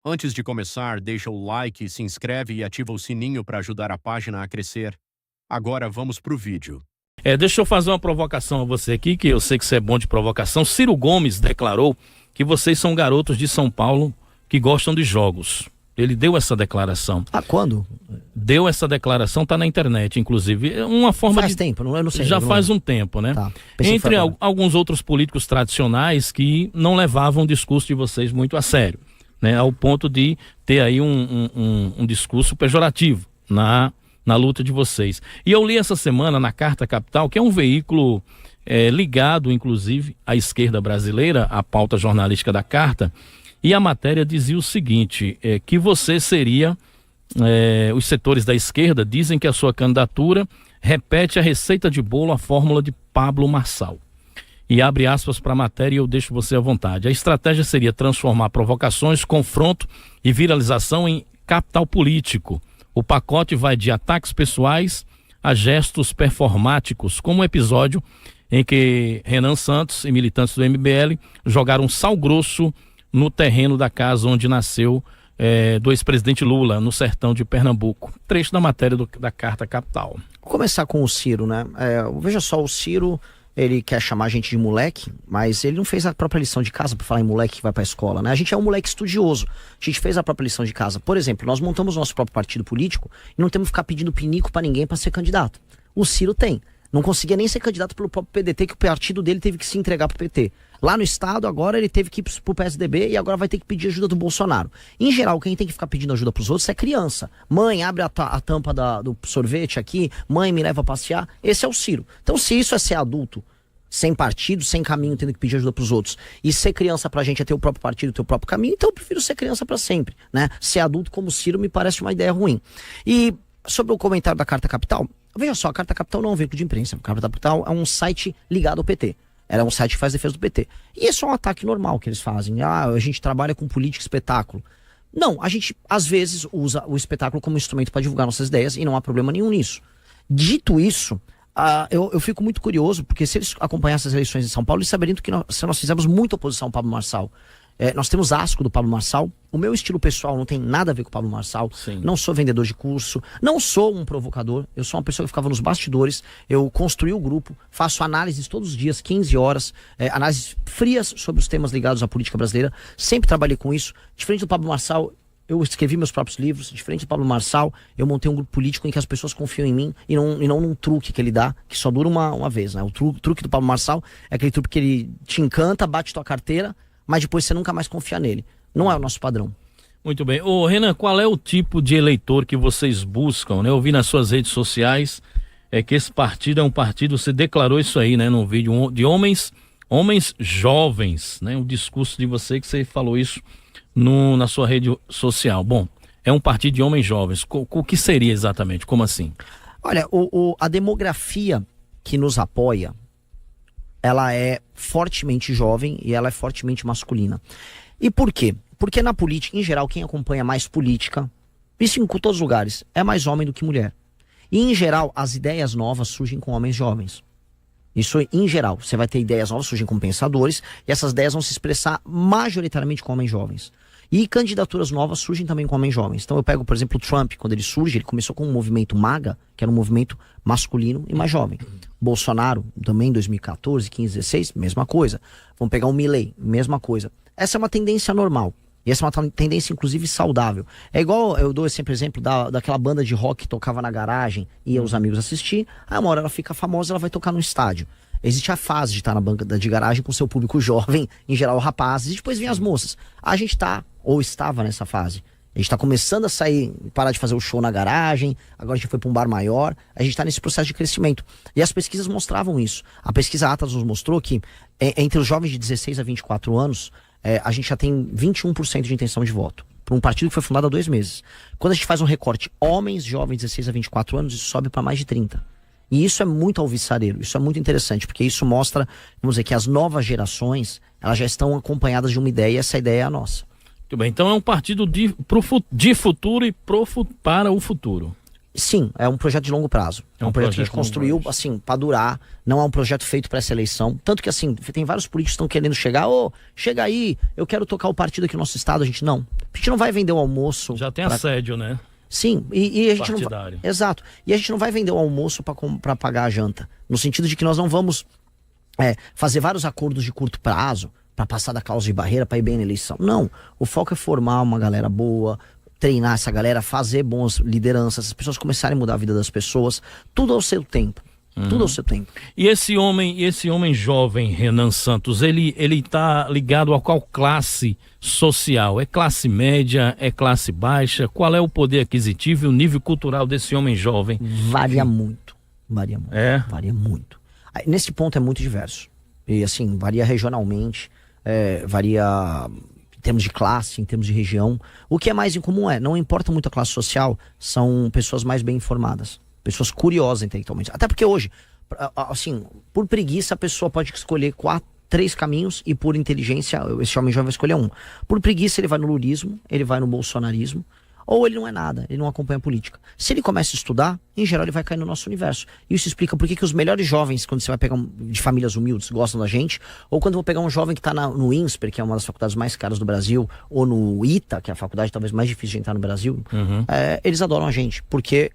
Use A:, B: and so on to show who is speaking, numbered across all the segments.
A: Antes de começar, deixa o like, se inscreve e ativa o sininho para ajudar a página a crescer. Agora vamos pro vídeo.
B: Deixa eu fazer uma provocação a você aqui, que eu sei que você é bom de provocação. Ciro Gomes declarou que vocês são garotos de São Paulo que gostam de jogos. Ele deu essa declaração.
C: Ah, quando?
B: Deu essa declaração, tá na internet, inclusive. É uma forma
C: Faz tempo, eu não sei.
B: Já faz um tempo, né?
C: Tá.
B: Entre alguns outros políticos tradicionais que não levavam o discurso de vocês muito a sério, né? Ao ponto de ter aí um discurso pejorativo na luta de vocês. E eu li essa semana na Carta Capital, que é um veículo ligado, inclusive, à esquerda brasileira, à pauta jornalística da Carta, e a matéria dizia o seguinte, que você seria, os setores da esquerda dizem que a sua candidatura repete a receita de bolo, a fórmula de Pablo Marçal. E abre aspas para a matéria e eu deixo você à vontade. A estratégia seria transformar provocações, confronto e viralização em capital político. O pacote vai de ataques pessoais a gestos performáticos, como o episódio em que Renan Santos e militantes do MBL jogaram sal grosso no terreno da casa onde nasceu do ex-presidente Lula, no sertão de Pernambuco. Trecho da matéria da Carta Capital.
C: Vou começar com o Ciro, né? Veja só, o Ciro, ele quer chamar a gente de moleque, mas ele não fez a própria lição de casa para falar em moleque que vai pra escola, né? A gente é um moleque estudioso, a gente fez a própria lição de casa. Por exemplo, nós montamos nosso próprio partido político e não temos que ficar pedindo pinico para ninguém para ser candidato. O Ciro tem. Não conseguia nem ser candidato pelo próprio PDT, que o partido dele teve que se entregar pro PT. Lá no estado, agora ele teve que ir pro PSDB e agora vai ter que pedir ajuda do Bolsonaro. Em geral, quem tem que ficar pedindo ajuda pros outros é criança. Mãe, abre a tampa do sorvete aqui, mãe, me leva a passear. Esse é o Ciro. Então, se isso é ser adulto, sem partido, sem caminho, tendo que pedir ajuda pros outros, e ser criança pra gente é ter o próprio partido, ter o próprio caminho, então eu prefiro ser criança pra sempre, né? Ser adulto como o Ciro me parece uma ideia ruim. E sobre o comentário da Carta Capital, veja só, a Carta Capital não é um veículo de imprensa. A Carta Capital é um site ligado ao PT. Ela é um site que faz defesa do PT. E esse é um ataque normal que eles fazem. A gente trabalha com política e espetáculo. Não, a gente às vezes usa o espetáculo como instrumento para divulgar nossas ideias e não há problema nenhum nisso. Dito isso, eu fico muito curioso, porque se eles acompanhassem as eleições de São Paulo, eles saberiam que nós fizemos muita oposição ao Pablo Marçal. Nós temos asco do Pablo Marçal. O meu estilo pessoal não tem nada a ver com o Pablo Marçal.
B: Sim.
C: Não sou vendedor de curso, não sou um provocador. Eu sou uma pessoa que ficava nos bastidores. Eu construí o grupo, faço análises todos os dias, 15 horas, análises frias sobre os temas ligados à política brasileira. Sempre trabalhei com isso. Diferente do Pablo Marçal, eu escrevi meus próprios livros. Diferente do Pablo Marçal, eu montei um grupo político em que as pessoas confiam em mim e não num truque que ele dá, que só dura uma vez, né? O truque do Pablo Marçal é aquele truque que ele te encanta, bate tua carteira, mas depois você nunca mais confia nele. Não é o nosso padrão.
B: Muito bem. Ô, Renan, qual é o tipo de eleitor que vocês buscam, né? Eu vi nas suas redes sociais que esse partido é um partido, você declarou isso aí, né, num vídeo, de homens jovens, né? O discurso de você, que você falou isso na sua rede social. Bom, é um partido de homens jovens. O que seria exatamente? Como assim?
C: Olha, a demografia que nos apoia, ela é fortemente jovem e ela é fortemente masculina. E por quê? Porque na política, em geral, quem acompanha mais política, isso em todos os lugares, é mais homem do que mulher. E em geral, as ideias novas surgem com homens jovens. Isso em geral, você vai ter ideias novas, surgem com pensadores, e essas ideias vão se expressar majoritariamente com homens jovens. E candidaturas novas surgem também com homens jovens. Então eu pego, por exemplo, o Trump, quando ele surge, ele começou com um movimento MAGA, que era um movimento masculino e mais jovem. Bolsonaro, também em 2014, 15, 16, mesma coisa. Vamos pegar o Milley, mesma coisa. Essa é uma tendência normal. E essa é uma tendência, inclusive, saudável. É igual, eu dou sempre exemplo daquela banda de rock que tocava na garagem, ia os amigos assistir, aí uma hora ela fica famosa, ela vai tocar no estádio. Existe a fase de estar na banca de garagem com seu público jovem, em geral rapazes, e depois vem as moças. A gente tá, ou estava nessa fase. A gente tá começando a sair, parar de fazer o show na garagem, agora a gente foi para um bar maior, a gente tá nesse processo de crescimento. E as pesquisas mostravam isso. A pesquisa Atlas nos mostrou que entre os jovens de 16 a 24 anos, a gente já tem 21% de intenção de voto. Para um partido que foi fundado há 2 meses. Quando a gente faz um recorte, homens jovens de 16 a 24 anos, isso sobe para mais de 30%. E isso é muito alvissareiro, isso é muito interessante, porque isso mostra, vamos dizer, que as novas gerações, elas já estão acompanhadas de uma ideia, e essa ideia é a nossa.
B: Muito bem, então é um partido de futuro e para o futuro.
C: Sim, é um projeto de longo prazo. É um projeto que a gente construiu, assim, para durar. Não é um projeto feito para essa eleição. Tanto que, assim, tem vários políticos que estão querendo chegar. Chega aí, eu quero tocar o partido aqui no nosso estado. A gente, não. A gente não vai vender o almoço.
B: Já tem assédio, né?
C: Sim, e a gente não
B: Partidário.
C: Exato. E a gente não vai vender o almoço para pagar a janta. No sentido de que nós não vamos fazer vários acordos de curto prazo para passar da causa de barreira para ir bem na eleição. Não. O foco é formar uma galera boa, treinar essa galera, fazer boas lideranças, as pessoas começarem a mudar a vida das pessoas, tudo ao seu tempo. Tudo ao seu tempo.
B: E esse homem jovem, Renan Santos, ele tá ligado a qual classe social? É classe média? É classe baixa? Qual é o poder aquisitivo e o nível cultural desse homem jovem?
C: Varia muito. Varia muito. Varia muito. Aí, nesse ponto é muito diverso. E assim, varia regionalmente, varia em termos de classe, em termos de região. O que é mais em comum não importa muito a classe social, são pessoas mais bem informadas. Pessoas curiosas intelectualmente. Até porque hoje, assim, por preguiça a pessoa pode escolher 3 caminhos e por inteligência esse homem jovem vai escolher um. Por preguiça ele vai no lulismo, ele vai no bolsonarismo, ou ele não é nada, ele não acompanha a política. Se ele começa a estudar, em geral ele vai cair no nosso universo. E isso explica por que os melhores jovens, quando você vai pegar de famílias humildes, gostam da gente, ou quando eu vou pegar um jovem que está no INSPER, que é uma das faculdades mais caras do Brasil, ou no ITA, que é a faculdade talvez mais difícil de entrar no Brasil, eles adoram a gente, porque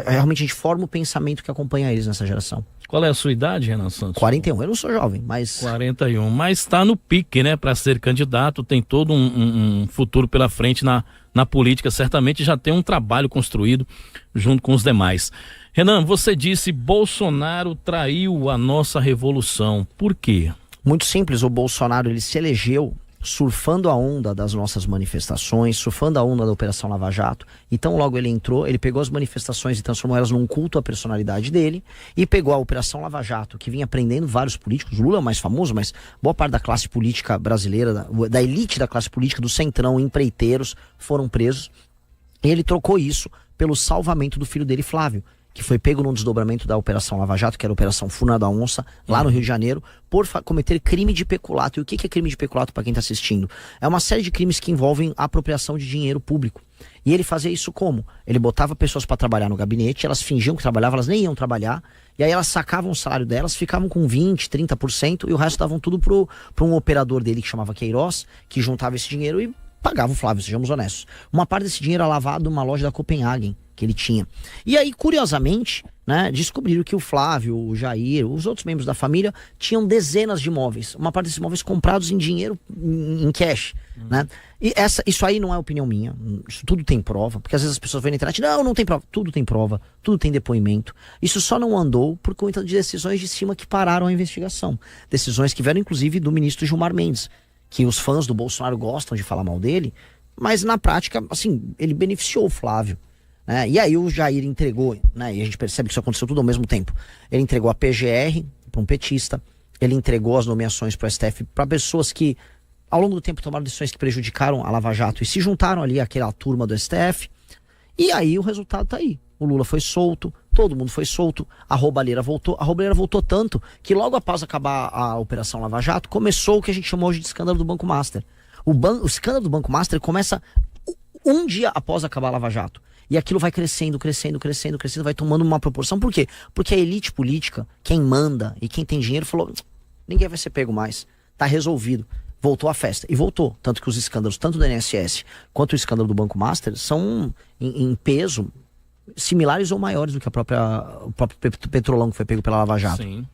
C: realmente a gente forma o pensamento que acompanha eles nessa geração.
B: Qual é a sua idade, Renan Santos?
C: 41. Eu não sou jovem, mas...
B: 41. Mas está no pique, né? Para ser candidato, tem todo um futuro pela frente na política. Certamente já tem um trabalho construído junto com os demais. Renan, você disse Bolsonaro traiu a nossa revolução. Por quê?
C: Muito simples. O Bolsonaro, ele se elegeu surfando a onda das nossas manifestações, surfando a onda da Operação Lava Jato. Então logo ele entrou, ele pegou as manifestações e transformou elas num culto à personalidade dele, e pegou a Operação Lava Jato, que vinha prendendo vários políticos. Lula é o mais famoso, mas boa parte da classe política brasileira, da elite da classe política, do centrão, empreiteiros, foram presos. E ele trocou isso pelo salvamento do filho dele, Flávio, que foi pego num desdobramento da Operação Lava Jato, que era a Operação Furna da Onça, lá no Rio de Janeiro, por cometer crime de peculato. E o que é crime de peculato, para quem está assistindo? É uma série de crimes que envolvem apropriação de dinheiro público. E ele fazia isso como? Ele botava pessoas para trabalhar no gabinete, elas fingiam que trabalhavam, elas nem iam trabalhar, e aí elas sacavam o salário delas, ficavam com 20%, 30%, e o resto davam tudo para um operador dele que chamava Queiroz, que juntava esse dinheiro e pagava o Flávio, sejamos honestos. Uma parte desse dinheiro era lavado numa loja da Copenhagen, que ele tinha. E aí, curiosamente, né, descobriram que o Flávio, o Jair, os outros membros da família tinham dezenas de imóveis. Uma parte desses imóveis comprados em dinheiro, em cash, né? E isso aí não é opinião minha. Isso tudo tem prova, porque às vezes as pessoas vêm na internet, não tem prova. Tudo tem prova, tudo tem depoimento. Isso só não andou por conta de decisões de cima que pararam a investigação. Decisões que vieram, inclusive, do ministro Gilmar Mendes, que os fãs do Bolsonaro gostam de falar mal dele, mas na prática, assim, ele beneficiou o Flávio. E aí o Jair entregou, né, e a gente percebe que isso aconteceu tudo ao mesmo tempo. Ele entregou a PGR para um petista, ele entregou as nomeações para o STF para pessoas que ao longo do tempo tomaram decisões que prejudicaram a Lava Jato e se juntaram ali àquela turma do STF. E aí o resultado tá aí. O Lula foi solto, todo mundo foi solto, a roubalheira voltou. A roubalheira voltou tanto que logo após acabar a Operação Lava Jato, começou o que a gente chamou hoje de escândalo do Banco Master. O escândalo do Banco Master começa um dia após acabar a Lava Jato. E aquilo vai crescendo, vai tomando uma proporção. Por quê? Porque a elite política, quem manda e quem tem dinheiro, falou, ninguém vai ser pego mais, tá resolvido. Voltou a festa. E voltou. Tanto que os escândalos, tanto do INSS quanto o escândalo do Banco Master, são em peso similares ou maiores do que o próprio Petrolão que foi pego pela Lava Jato.
B: Sim.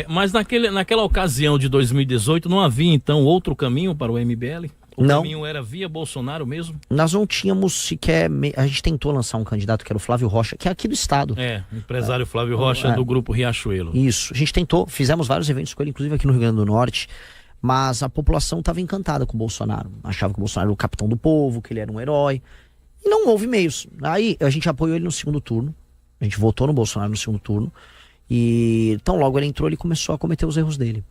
B: Mas naquela ocasião de 2018, não havia então outro caminho para o MBL? O caminho era via Bolsonaro mesmo?
C: Nós não tínhamos sequer... A gente tentou lançar um candidato que era o Flávio Rocha, que é aqui do estado.
B: O empresário Flávio Rocha do grupo Riachuelo.
C: Isso. A gente tentou, fizemos vários eventos com ele, inclusive aqui no Rio Grande do Norte, mas a população estava encantada com o Bolsonaro. Achava que o Bolsonaro era o capitão do povo, que ele era um herói. E não houve meios. Aí a gente apoiou ele no segundo turno. A gente votou no Bolsonaro no segundo turno. E então logo ele entrou, ele começou a cometer os erros dele.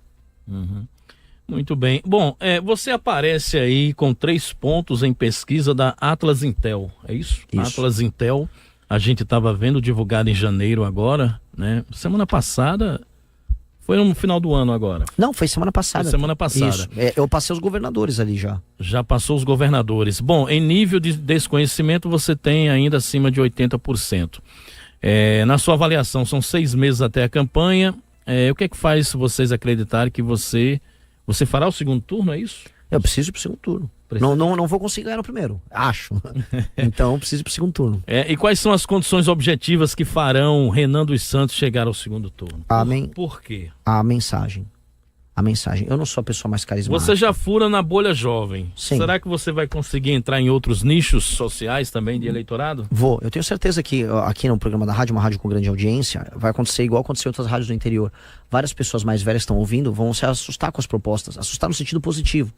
B: Muito bem. Bom, você aparece aí com 3 pontos em pesquisa da Atlas Intel, é isso? Atlas Intel, a gente estava vendo divulgado em janeiro agora, né? Semana passada, foi no final do ano agora.
C: Não, foi semana passada.
B: Foi semana passada.
C: Isso. Eu passei os governadores ali já.
B: Já passou os governadores. Bom, em nível de desconhecimento você tem ainda acima de 80%. Na sua avaliação, são 6 meses até a campanha. O que é que faz vocês acreditarem que você fará o segundo turno, é isso?
C: Eu preciso ir pro segundo turno. Não vou conseguir ganhar no primeiro, acho. Então, eu preciso ir pro segundo turno.
B: E quais são as condições objetivas que farão Renan dos Santos chegar ao segundo turno? Por quê?
C: A mensagem. Eu não sou a pessoa mais carismática.
B: Você já fura na bolha jovem.
C: Sim.
B: Será que você vai conseguir entrar em outros nichos sociais também de eleitorado?
C: Vou. Eu tenho certeza que aqui no programa da rádio, uma rádio com grande audiência, vai acontecer igual aconteceu em outras rádios do interior. Várias pessoas mais velhas que estão ouvindo vão se assustar com as propostas. Assustar no sentido positivo.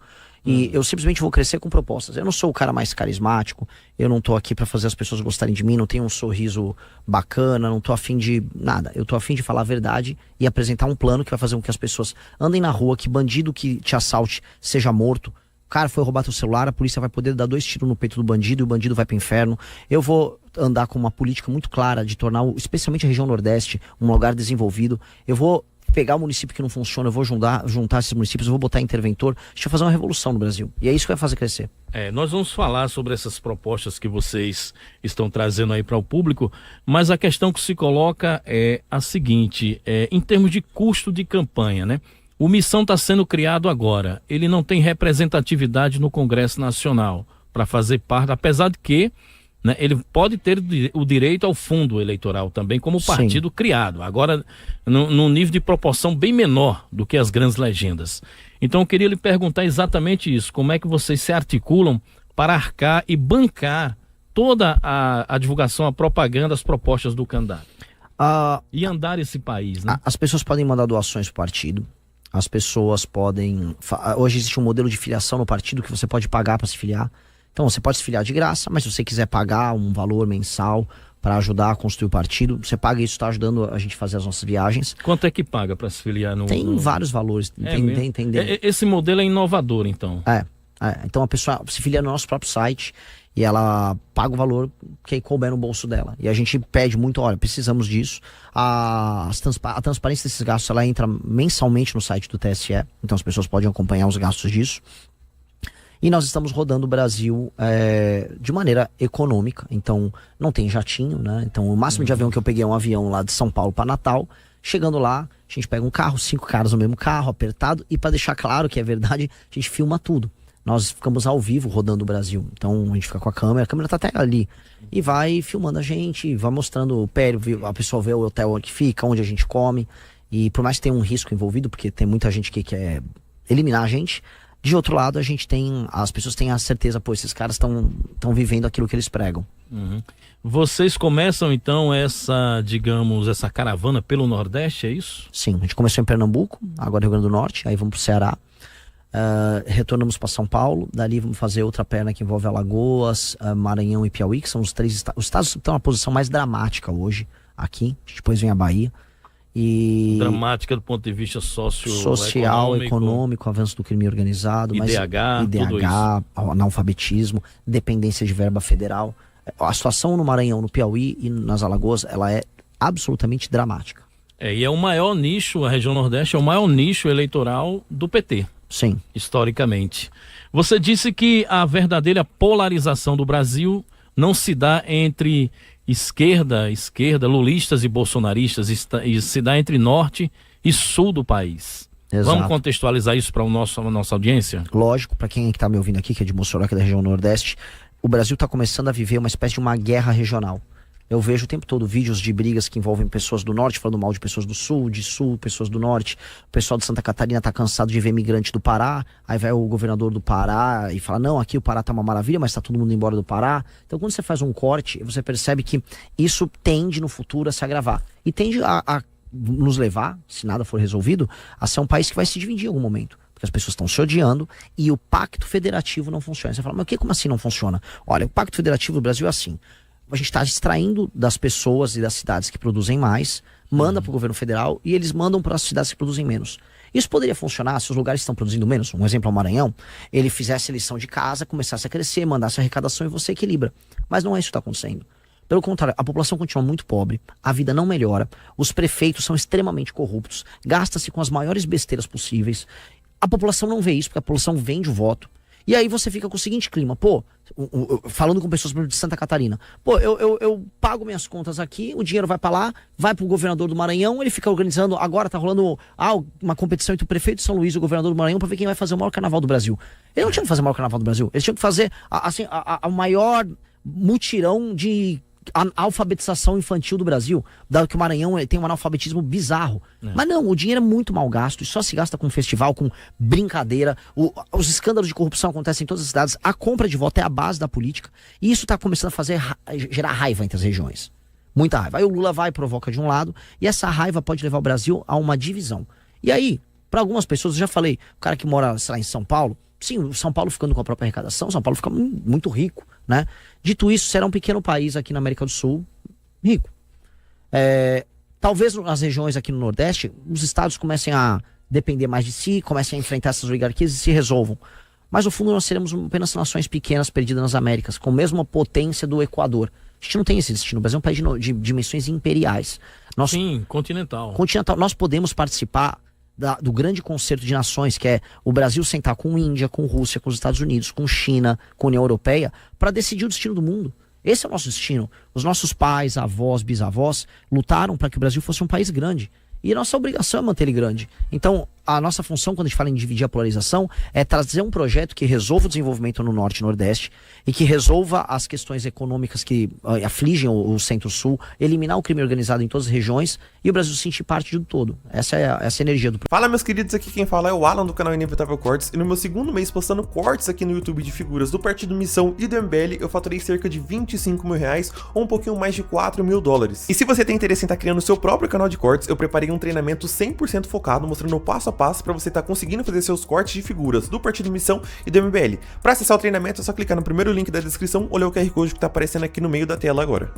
C: E eu simplesmente vou crescer com propostas. Eu não sou o cara mais carismático, eu não tô aqui pra fazer as pessoas gostarem de mim, não tenho um sorriso bacana, não tô afim de nada. Eu tô afim de falar a verdade e apresentar um plano que vai fazer com que as pessoas andem na rua, que bandido que te assalte seja morto. O cara foi roubar teu celular, a polícia vai poder dar 2 tiros no peito do bandido e o bandido vai pro inferno. Eu vou andar com uma política muito clara de tornar, especialmente a região Nordeste, um lugar desenvolvido. Eu vou pegar o município que não funciona, eu vou juntar esses municípios, eu vou botar interventor, deixa eu fazer uma revolução no Brasil. E é isso que vai fazer crescer.
B: Nós vamos falar sobre essas propostas que vocês estão trazendo aí para o público, mas a questão que se coloca é a seguinte, em termos de custo de campanha, né? O Missão está sendo criado agora, ele não tem representatividade no Congresso Nacional para fazer parte, apesar de que, né, ele pode ter o direito ao fundo eleitoral também como partido criado, agora num nível de proporção bem menor do que as grandes legendas. Então eu queria lhe perguntar exatamente isso, como é que vocês se articulam para arcar e bancar toda a divulgação, a propaganda, as propostas do candidato e andar esse país, né?
C: As pessoas podem mandar doações pro partido, as pessoas podem... Hoje existe um modelo de filiação no partido que você pode pagar para se filiar. Então você pode se filiar de graça, mas se você quiser pagar um valor mensal para ajudar a construir o partido, você paga isso, está ajudando a gente a fazer as nossas viagens.
B: Quanto é que paga para se filiar no...
C: Tem vários valores. Tem.
B: Esse modelo é inovador, então.
C: Então a pessoa se filia no nosso próprio site e ela paga o valor que couber no bolso dela. E a gente pede muito, olha, precisamos disso. A transparência desses gastos, ela entra mensalmente no site do TSE, então as pessoas podem acompanhar os gastos disso. E nós estamos rodando o Brasil de maneira econômica. Então, não tem jatinho, né? Então, o máximo de avião que eu peguei é um avião lá de São Paulo para Natal. Chegando lá, a gente pega um carro, 5 caras no mesmo carro, apertado. E para deixar claro que é verdade, a gente filma tudo. Nós ficamos ao vivo rodando o Brasil. Então, a gente fica com a câmera tá até ali. E vai filmando a gente, vai mostrando o pé, a pessoa vê o hotel que fica, onde a gente come. E por mais que tenha um risco envolvido, porque tem muita gente que quer eliminar a gente... De outro lado, as pessoas têm a certeza, pô, esses caras estão vivendo aquilo que eles pregam.
B: Vocês começam então essa caravana pelo Nordeste, é isso?
C: Sim, a gente começou em Pernambuco, agora Rio Grande do Norte, aí vamos pro Ceará, retornamos para São Paulo, dali vamos fazer outra perna que envolve Alagoas, Maranhão e Piauí, que são os 3 estados. Os estados estão na posição mais dramática hoje, aqui, depois vem a Bahia.
B: Dramática do ponto de vista
C: social, econômico, avanço do crime organizado, IDH, analfabetismo, dependência de verba federal. A situação no Maranhão, no Piauí e nas Alagoas, ela é absolutamente dramática.
B: E é o maior nicho, a região Nordeste é o maior nicho eleitoral do PT.
C: Sim.
B: Historicamente. Você disse que a verdadeira polarização do Brasil não se dá entre esquerda, lulistas e bolsonaristas, e se dá entre norte e sul do país. Exato. Vamos contextualizar isso para a nossa audiência?
C: Lógico, para quem está me ouvindo aqui, que é de Mossoró, que é da região Nordeste, o Brasil está começando a viver uma espécie de uma guerra regional. Eu vejo o tempo todo vídeos de brigas que envolvem pessoas do norte falando mal de pessoas do sul, pessoas do norte. O pessoal de Santa Catarina tá cansado de ver imigrante do Pará. Aí vai o governador do Pará e fala, não, aqui o Pará tá uma maravilha, mas tá todo mundo embora do Pará. Então quando você faz um corte, você percebe que isso tende no futuro a se agravar. E tende a nos levar, se nada for resolvido, a ser um país que vai se dividir em algum momento. Porque as pessoas estão se odiando e o pacto federativo não funciona. Você fala, mas como assim não funciona? Olha, o pacto federativo do Brasil é assim. A gente está extraindo das pessoas e das cidades que produzem mais, manda para o governo federal e eles mandam para as cidades que produzem menos. Isso poderia funcionar se os lugares que estão produzindo menos, um exemplo é o Maranhão, ele fizesse lição de casa, começasse a crescer, mandasse a arrecadação e você equilibra. Mas não é isso que está acontecendo. Pelo contrário, a população continua muito pobre, a vida não melhora, os prefeitos são extremamente corruptos, gasta-se com as maiores besteiras possíveis. A população não vê isso, porque a população vende o voto. E aí você fica com o seguinte clima, pô, falando com pessoas, por exemplo, de Santa Catarina, pô, eu pago minhas contas aqui, o dinheiro vai pra lá, vai pro governador do Maranhão, ele fica organizando, agora tá rolando uma competição entre o prefeito de São Luís e o governador do Maranhão pra ver quem vai fazer o maior carnaval do Brasil. Eles não tinham que fazer o maior carnaval do Brasil, eles tinham que fazer, assim, o maior mutirão de alfabetização infantil do Brasil, dado que o Maranhão tem um analfabetismo bizarro. Mas não, o dinheiro é muito mal gasto e só se gasta com festival, com brincadeira. Os escândalos de corrupção acontecem em todas as cidades. A compra de voto é a base da política e isso está começando a gerar raiva entre as regiões. Muita raiva. Aí o Lula vai e provoca de um lado e essa raiva pode levar o Brasil a uma divisão. E aí, para algumas pessoas, eu já falei, o cara que mora, sei lá, em São Paulo, sim, o São Paulo ficando com a própria arrecadação, São Paulo fica muito rico, né? Dito isso, será um pequeno país aqui na América do Sul, rico. Talvez nas regiões aqui no Nordeste, os estados comecem a depender mais de si, comecem a enfrentar essas oligarquias e se resolvam. Mas no fundo nós seremos apenas nações pequenas perdidas nas Américas, com a mesma potência do Equador. A gente não tem esse destino, o Brasil é um país de dimensões imperiais.
B: Sim, continental.
C: Nós podemos participar do grande concerto de nações, que é o Brasil sentar com a Índia, com a Rússia, com os Estados Unidos, com China, com a União Europeia, para decidir o destino do mundo. Esse é o nosso destino. Os nossos pais, avós, bisavós lutaram para que o Brasil fosse um país grande. E a nossa obrigação é manter ele grande. Então, a nossa função, quando a gente fala em dividir a polarização, é trazer um projeto que resolva o desenvolvimento no Norte e Nordeste e que resolva as questões econômicas que afligem o Centro-Sul, eliminar o crime organizado em todas as regiões e o Brasil se sentir parte do todo. Essa é a energia do projeto.
D: Fala, meus queridos, aqui quem fala é o Alan do canal Inevitável Cortes e no meu segundo mês postando cortes aqui no YouTube de figuras do Partido Missão e do MBL, eu faturei cerca de 25 mil reais ou um pouquinho mais de 4 mil dólares. E se você tem interesse em estar criando o seu próprio canal de cortes, eu preparei um treinamento 100% focado, mostrando o passo a passo para você estar conseguindo fazer seus cortes de figuras do Partido Missão e do MBL. Para acessar o treinamento é só clicar no primeiro link da descrição ou ler o QR Code que está aparecendo aqui no meio da tela agora.